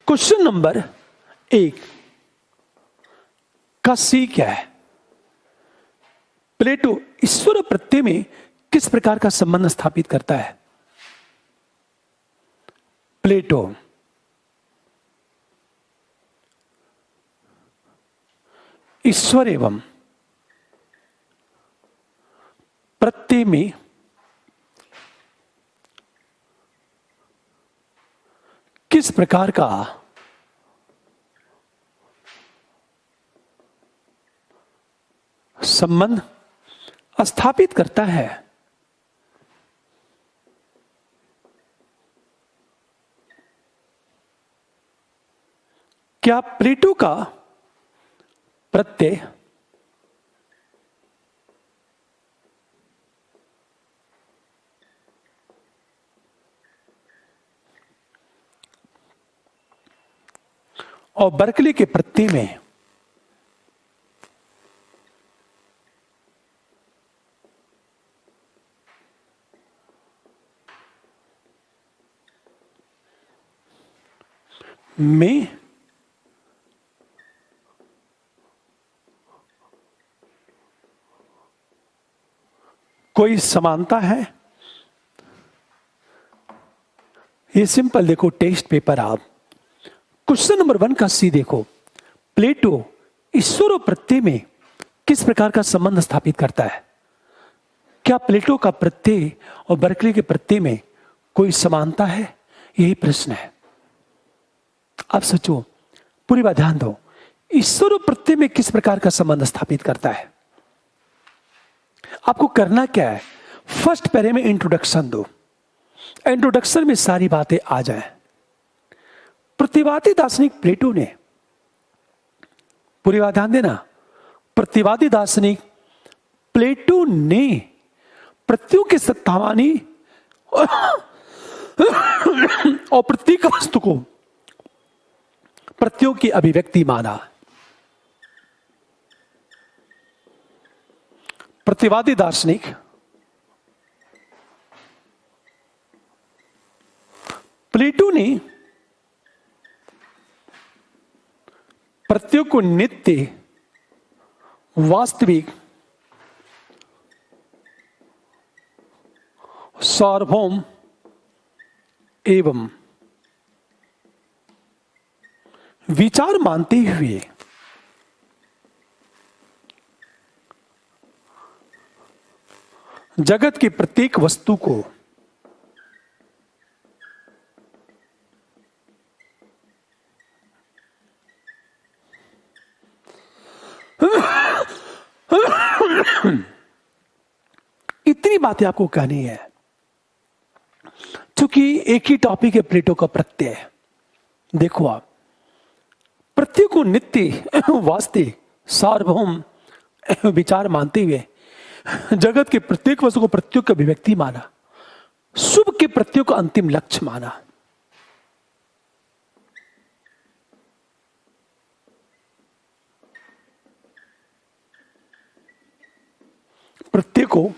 Question number 1 का सी क्या है? प्लेटो ईश्वर और प्रत्यय में किस प्रकार का संबंध स्थापित करता है? प्लेटो ईश्वर एवं प्रत्यय में किस प्रकार का संबंध स्थापित करता है? क्या प्लेटो का प्रत्यय और बर्कले के प्रत्यय में कोई समानता है? ये सिंपल देखो, टेस्ट पेपर आप क्वेश्चन नंबर 1 का सी देखो। प्लेटो ईश्वर और प्रत्यय में किस प्रकार का संबंध स्थापित करता है? क्या प्लेटो का प्रत्यय और बर्कले के प्रत्यय में कोई समानता है? यही प्रश्न है। आप सोचो, पूरी बात ध्यान दो। ईश्वर और प्रत्यय में किस प्रकार का संबंध स्थापित करता है? आपको करना क्या है? फर्स्ट पैरे में इंट्रोडक्शन दो। इंट्रोडक्शन में सारी बातें आ जाए। प्रतिवादी दार्शनिक प्लेटो ने, पूरी बात ध्यान देना, प्रतिवादी दार्शनिक प्लेटो ने प्रत्ययों के सत्तावानी और प्रतीक वस्तु को प्रत्ययों की अभिव्यक्ति माना। प्रतिवादी दार्शनिक प्लेटो ने प्रत्ययों को नित्य, वास्तविक, सार्वभौम एवं विचार मानते हुए जगत की प्रत्येक वस्तु को इतनी बातें आपको कहनी है, क्योंकि एक ही टॉपिक है प्लेटो का प्रत्यय। देखो आप, प्रत्यय को नित्य, वास्तविक, सार्वभौम विचार मानते हुए जगत के प्रत्येक वस्तु को प्रत्ययों की अभिव्यक्ति माना, शुभ के प्रत्ययों को अंतिम लक्ष्य माना। प्रत्यय को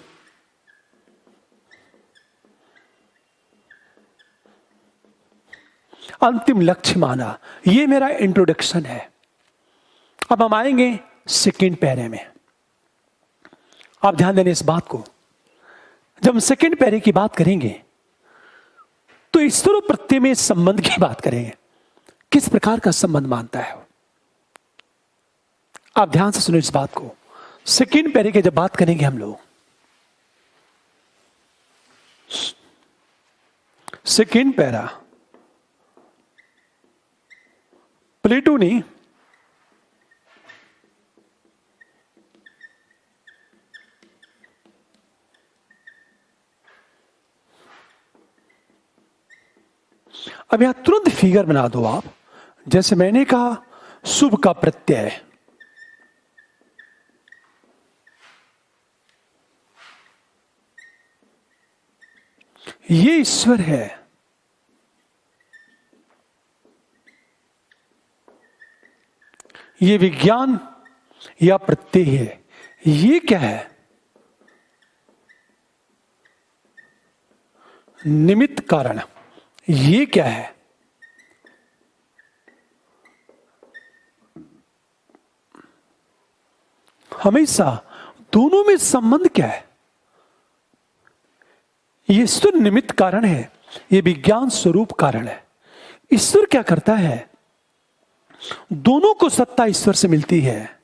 अंतिम लक्ष्य माना। यह मेरा इंट्रोडक्शन है। अब हम आएंगे सेकेंड पैरे में। आप ध्यान देने इस बात को, जब हम सेकेंड पैरे की बात करेंगे तो ईश्वर और प्रत्यय में संबंध की बात करेंगे। किस प्रकार का संबंध मानता है? आप ध्यान से सुनो इस बात को। सेकेंड पैरे की जब बात करेंगे हम लोग, सेकेंड पैरा प्लेटो ने अब यहां तुरंत फिगर बना दो आप। जैसे मैंने कहा, शुभ का प्रत्यय, ये ईश्वर है। ये विज्ञान या प्रत्यय है। ये क्या है? निमित्त कारण। ये क्या है? हमेशा दोनों में संबंध क्या है? ये ईश्वर निमित्त कारण है, ये विज्ञान स्वरूप कारण है। ईश्वर क्या करता है? दोनों को सत्ता ईश्वर से मिलती है।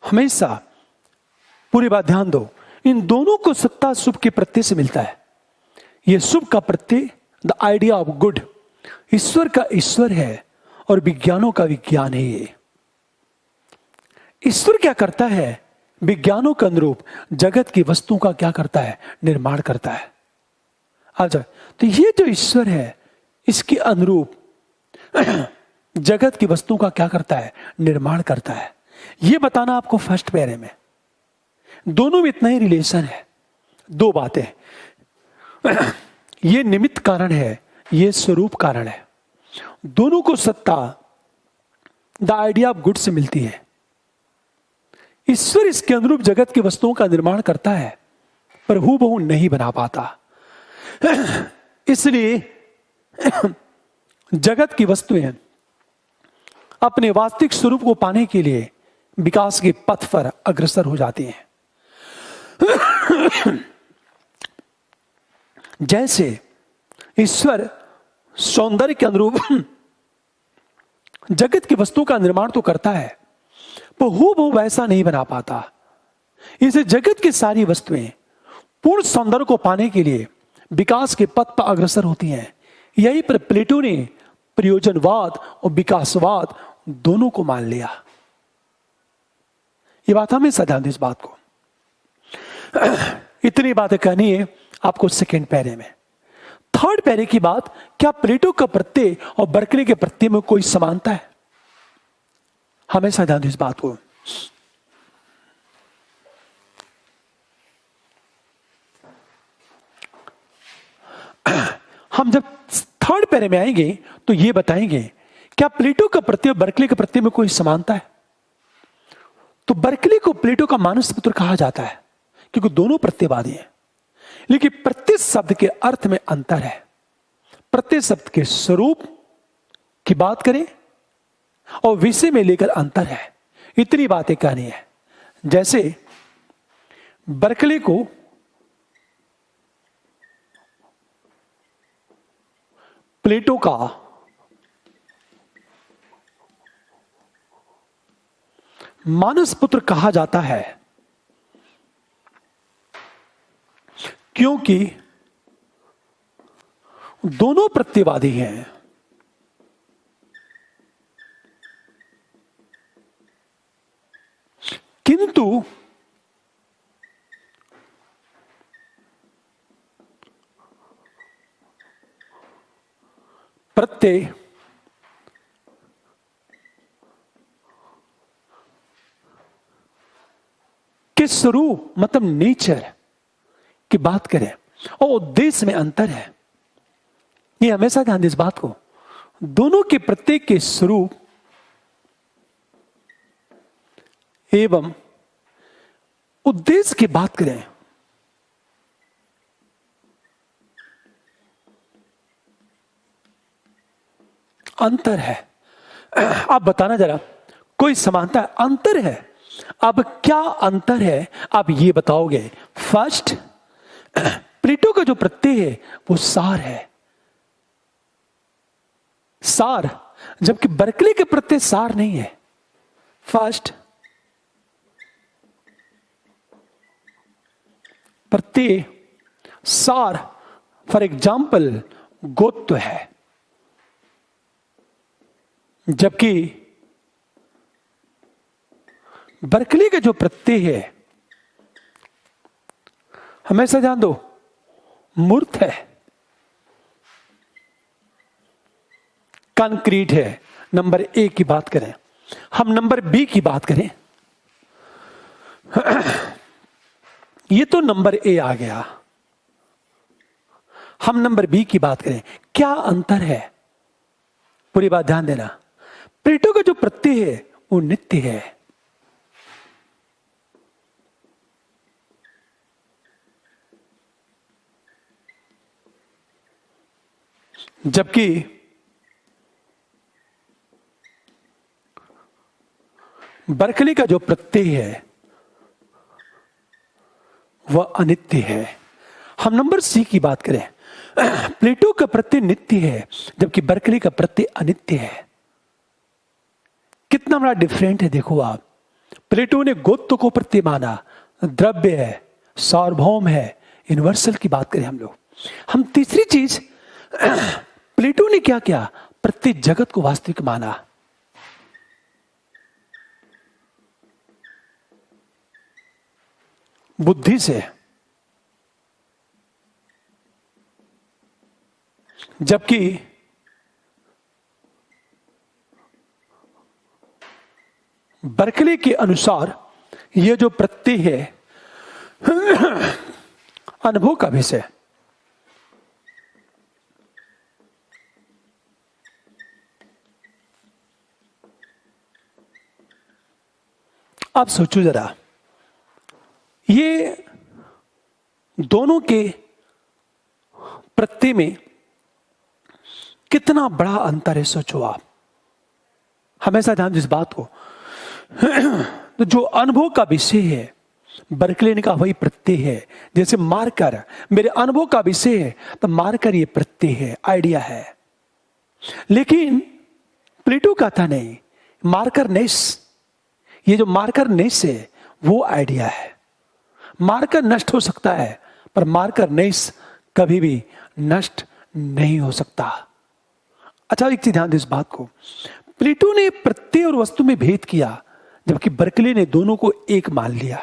हमेशा पूरी बात ध्यान दो, इन दोनों को सत्ता शुभ के प्रत्यय से मिलता है। यह शुभ का प्रत्यय, द आइडिया ऑफ गुड, ईश्वर का ईश्वर है और विज्ञानों का विज्ञान है। ये ईश्वर क्या करता है? विज्ञानों के अनुरूप जगत की वस्तुओं का क्या करता है? निर्माण करता है। अच्छा, तो ये जो ईश्वर है इसके अनुरूप जगत की वस्तुओं का क्या करता है? निर्माण करता है। ये बताना आपको फर्स्ट पैरे में। दोनों में इतना ही रिलेशन है। दो बातें, ये निमित्त कारण है, ये स्वरूप कारण है। दोनों को सत्ता द आइडिया ऑफ गुड से मिलती है। ईश्वर इसके अनुरूप जगत की वस्तुओं का निर्माण करता है, पर हूबहू नहीं बना पाता। इसलिए जगत की वस्तुएं अपने वास्तविक स्वरूप को पाने के लिए विकास के पथ पर अग्रसर हो जाती हैं। जैसे ईश्वर सौंदर्य के अनुरूप जगत की वस्तुओं का निर्माण तो करता है, पर हूबहू वैसा नहीं बना पाता। इसे जगत की सारी वस्तुएं पूर्ण सौंदर्य को पाने के लिए विकास के पथ पर अग्रसर होती हैं। यही पर प्लेटो ने प्रयोजनवाद और विकासवाद दोनों को मान लिया। ये बात हमेशा ध्यान दें इस बात को। इतनी बातें कहनी है आपको सेकेंड पैरे में। थर्ड पैरे की बात, क्या प्लेटो का प्रत्यय और बर्कले के प्रत्यय में कोई समानता है? हमेशा ध्यान दें इस बात को। हम जब थर्ड पैरे में आएंगे तो ये बताएंगे क्या प्लेटो का प्रत्यय और बर्कले के प्रत्यय में कोई समानता है। तो बर्कले को प्लेटो का मानस पुत्र कहा जाता है क्योंकि दोनों प्रत्ययवादी हैं, लेकिन प्रत्येक शब्द के अर्थ में अंतर है। प्रत्येक शब्द के स्वरूप की बात करें और विषय में लेकर अंतर है। इतनी बातें कहनी है। जैसे बर्कले को प्लेटो का मानस पुत्र कहा जाता है क्योंकि दोनों प्रत्ययवादी हैं। किंतु प्रत्यय के स्वरूप मतलब नेचर की बात करें और उद्देश्य में अंतर है। ये हमेशा ध्यान दें इस बात को। दोनों के प्रत्येक के स्वरूप एवं उद्देश्य की बात करें अंतर है। आप बताना जरा, कोई समानता है? अंतर है। अब क्या अंतर है आप ये बताओगे। फर्स्ट, प्लेटो का जो प्रत्यय है वो सार है, सार, जबकि बर्कले के प्रत्यय सार नहीं है। फर्स्ट, प्रत्यय सार फॉर एग्जाम्पल गोत्व है, जबकि बर्कले का जो प्रत्यय है हमेशा ध्यान दो मूर्त है, कंक्रीट है। नंबर ए की बात करें, हम नंबर बी की बात करें। ये तो नंबर ए आ गया। हम नंबर बी की बात करें, क्या अंतर है? पूरी बात ध्यान देना। प्लेटो का जो प्रत्यय है वो नित्य है, जबकि बर्कले का जो प्रत्यय है वह अनित्य है। हम नंबर सी की बात करें, प्लेटो का प्रत्यय नित्य है जबकि बर्कले का प्रत्यय अनित्य है। कितना बड़ा डिफरेंट है देखो आप। प्लेटो ने गोत्व को प्रत्यय माना, द्रव्य है, सार्वभौम है, यूनिवर्सल की बात करें हम लोग। हम तीसरी चीज, प्लेटो ने क्या किया, प्रत्येक जगत को वास्तविक माना। बुद्धि से, जबकि बर्कले के अनुसार यह जो प्रत्यय है अनुभव का विषय। आप सोचो जरा, ये दोनों के प्रत्यय में कितना बड़ा अंतर है, सोचो आप। हमेशा ध्यान दो इस बात को। तो जो अनुभव का विषय है, बर्कले ने कहा वही प्रत्यय है। जैसे मार्कर मेरे अनुभव का विषय है, तो मार्कर ये प्रत्यय है, आइडिया है। लेकिन प्लेटो कहता नहीं, मार्कर नेस, ये जो मार्कर नेस है वो आइडिया है। मार्कर नष्ट हो सकता है पर मार्कर नेस कभी भी नष्ट नहीं हो सकता। अच्छा, एक चीज ध्यान दो इस बात को। प्लेटो ने प्रत्यय और वस्तु में भेद किया जबकि बर्कले ने दोनों को एक मान लिया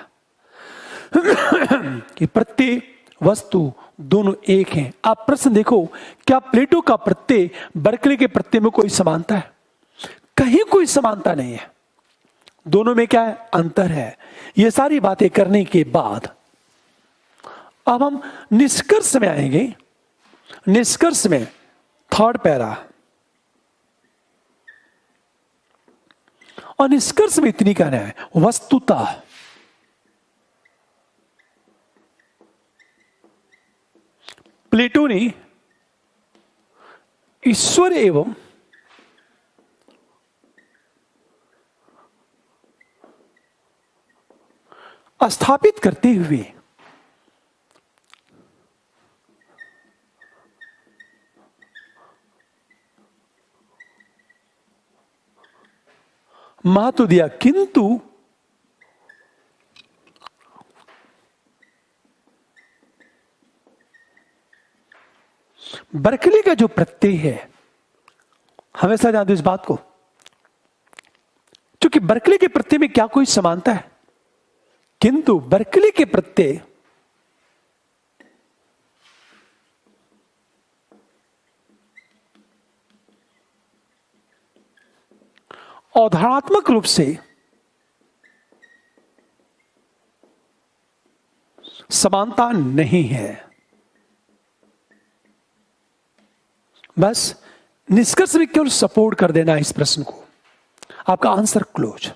कि प्रत्यय वस्तु दोनों एक हैं। आप प्रश्न देखो, क्या प्लेटो का प्रत्यय बर्कले के प्रत्यय में कोई समानता है? कहीं कोई समानता नहीं है। दोनों में क्या है? अंतर है। ये सारी बातें करने के बाद अब हम निष्कर्ष में आएंगे। निष्कर्ष में थर्ड पैरा, और निष्कर्ष में इतनी कहना है, वस्तुतः प्लेटो ने ईश्वर एवं स्थापित करते हुए महत्व दिया, किंतु बर्कले का जो प्रत्यय है, हमेशा ध्यान दो इस बात को, क्योंकि बर्कले के प्रत्यय में क्या कोई समानता है? किंतु बर्कले के प्रत्यय अवधारणात्मक रूप से समानता नहीं है। बस निष्कर्ष में केवल सपोर्ट कर देना इस प्रश्न को, आपका आंसर क्लोज।